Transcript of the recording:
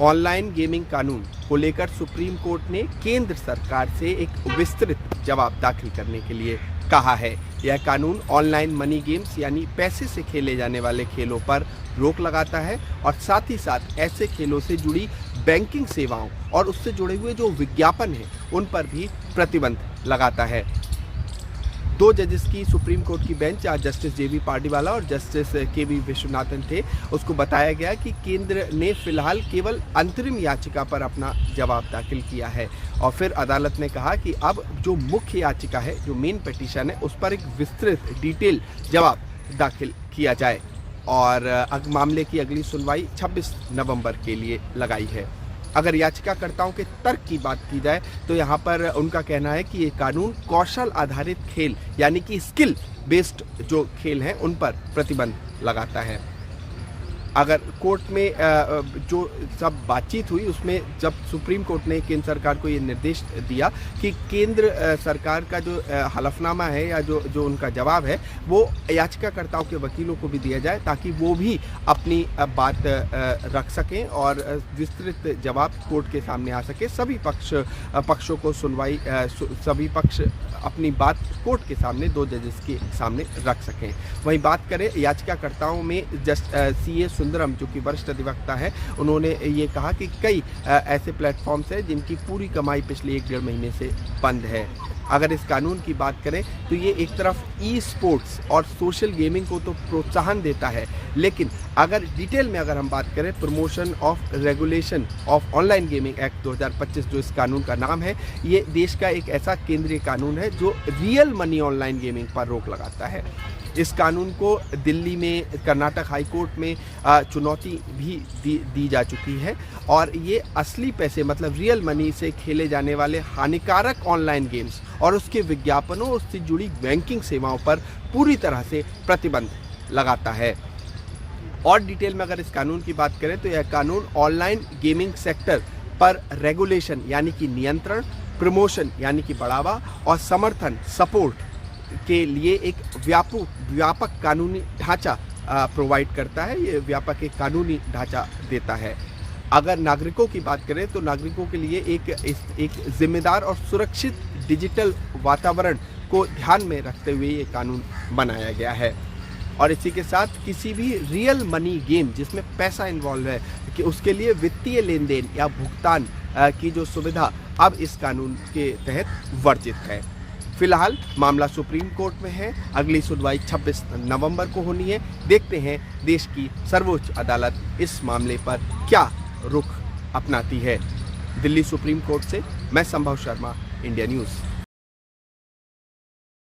Online gaming कानून को लेकर सुप्रीम कोर्ट ने केंद्र सरकार से एक विस्तृत जवाब दाखिल करने के लिए कहा है। यह कानून ऑनलाइन मनी गेम्स यानी पैसे से खेले जाने वाले खेलों पर रोक लगाता है और साथ ही साथ ऐसे खेलों से जुड़ी बैंकिंग सेवाओं और उससे जुड़े हुए जो विज्ञापन हैं उन पर भी प्रतिबंध लगाता है। 2 जजेस की सुप्रीम कोर्ट की बेंच आज जस्टिस जेबी पार्डीवाला और जस्टिस केवी विश्वनाथन थे। उसको बताया गया कि केंद्र ने फिलहाल केवल अंतरिम याचिका पर अपना जवाब दाखिल किया है और फिर अदालत ने कहा कि अब जो मुख्य याचिका है, जो मेन पिटीशन है, उस पर एक विस्तृत डिटेल जवाब दाखिल किया जाए और मामले की अगली सुनवाई 26 नवंबर के लिए लगाई है। अगर याचिकाकर्ताओं के तर्क की बात की जाए तो यहाँ पर उनका कहना है कि ये कानून कौशल आधारित खेल यानी कि स्किल बेस्ड जो खेल हैं उन पर प्रतिबंध लगाता है। अगर कोर्ट में जो सब बातचीत हुई उसमें जब सुप्रीम कोर्ट ने केंद्र सरकार को ये निर्देश दिया कि केंद्र सरकार का जो हलफनामा है या जो उनका जवाब है वो याचिकाकर्ताओं के वकीलों को भी दिया जाए ताकि वो भी अपनी बात रख सकें और विस्तृत जवाब कोर्ट के सामने आ सके। सभी पक्षों को सुनवाई सभी पक्ष अपनी बात कोर्ट के सामने 2 जजेस के सामने रख सकें। वहीं बात करें याचिकाकर्ताओं में सीए सुंदरम जो कि वरिष्ठ अधिवक्ता है, उन्होंने ये कहा कि कई ऐसे प्लेटफॉर्म्स हैं जिनकी पूरी कमाई पिछले 1-1.5 महीने से बंद है। अगर इस कानून की बात करें तो ये एक तरफ ई स्पोर्ट्स और सोशल गेमिंग को तो प्रोत्साहन देता है, लेकिन अगर डिटेल में अगर हम बात करें promotion of regulation of online gaming act 2025 जो इस कानून का नाम है, ये देश का एक ऐसा केंद्रीय कानून है जो रियल मनी ऑनलाइन गेमिंग पर रोक लगाता है। इस कानून को दिल्ली में कर्नाटक हाई कोर्ट में चुनौती भी दी जा चुकी है और ये असली पैसे मतलब रियल मनी से खेले जाने वाले हानिकारक ऑनलाइन गेम्स और उसके विज्ञापनों और उससे जुड़ी बैंकिंग सेवाओं पर पूरी तरह से प्रतिबंध लगाता है। और डिटेल में अगर इस कानून की बात करें तो यह कानून ऑनलाइन गेमिंग सेक्टर पर रेगुलेशन यानी कि नियंत्रण, प्रमोशन यानी कि बढ़ावा और समर्थन सपोर्ट के लिए एक व्यापक कानूनी ढांचा प्रोवाइड करता है। ये व्यापक एक कानूनी ढांचा देता है। अगर नागरिकों की बात करें तो नागरिकों के लिए एक जिम्मेदार और सुरक्षित डिजिटल वातावरण को ध्यान में रखते हुए ये कानून बनाया गया है। और इसी के साथ किसी भी रियल मनी गेम जिसमें पैसा इन्वॉल्व है कि उसके लिए वित्तीय लेन देन या भुगतान की जो सुविधा अब इस कानून के तहत वर्जित है। फिलहाल मामला सुप्रीम कोर्ट में है। अगली सुनवाई 26 नवंबर को होनी है। देखते हैं देश की सर्वोच्च अदालत इस मामले पर क्या रुख अपनाती है। दिल्ली सुप्रीम कोर्ट से मैं संभव शर्मा, इंडिया न्यूज़।